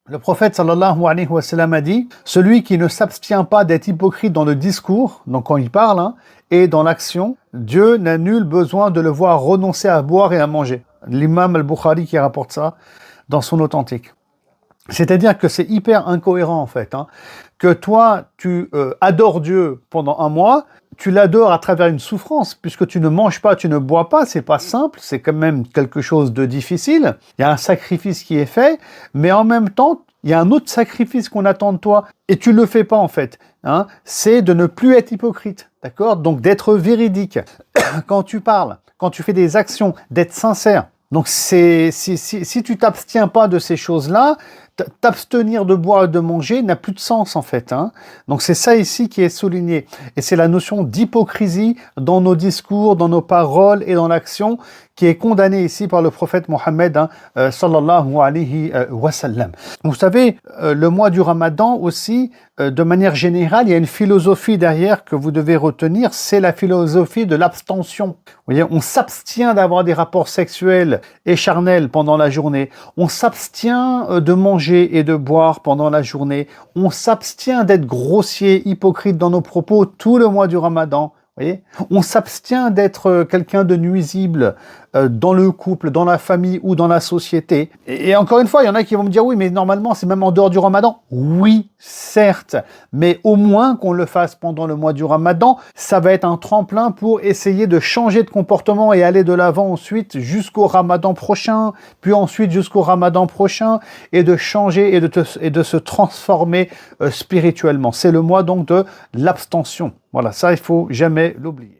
Le prophète sallallahu alayhi wa sallam a dit « Celui qui ne s'abstient pas d'être hypocrite dans le discours, donc quand il parle, et dans l'action, Dieu n'a nul besoin de le voir renoncer à boire et à manger. » L'imam al-Bukhari qui rapporte ça dans son authentique. C'est-à-dire que c'est hyper incohérent en fait, que toi tu adores Dieu pendant un mois, tu l'adores à travers une souffrance, puisque tu ne manges pas, tu ne bois pas, c'est pas simple, c'est quand même quelque chose de difficile, il y a un sacrifice qui est fait, mais en même temps, il y a un autre sacrifice qu'on attend de toi, et tu le fais pas en fait, c'est de ne plus être hypocrite, d'accord? Donc d'être véridique, quand tu parles, quand tu fais des actions, d'être sincère. Donc si tu t'abstiens pas de ces choses-là, t'abstenir de boire et de manger n'a plus de sens en fait. Donc c'est ça ici qui est souligné. Et c'est la notion d'hypocrisie dans nos discours, dans nos paroles et dans l'action qui est condamnée ici par le prophète Mohammed sallallahu alayhi wa sallam. Vous savez, le mois du Ramadan aussi, de manière générale, il y a une philosophie derrière que vous devez retenir, c'est la philosophie de l'abstention. Vous voyez, on s'abstient d'avoir des rapports sexuels et charnels pendant la journée. On s'abstient de manger et de boire pendant la journée. On s'abstient d'être grossier, hypocrite dans nos propos tout le mois du Ramadan. Vous voyez, on s'abstient d'être quelqu'un de nuisible dans le couple, dans la famille ou dans la société. Et encore une fois, il y en a qui vont me dire oui, mais normalement c'est même en dehors du Ramadan. Oui, certes, mais au moins qu'on le fasse pendant le mois du Ramadan, ça va être un tremplin pour essayer de changer de comportement et aller de l'avant ensuite jusqu'au Ramadan prochain, puis ensuite jusqu'au Ramadan prochain, et de changer et de se transformer spirituellement. C'est le mois donc de l'abstention. Voilà, ça il faut jamais l'oublier.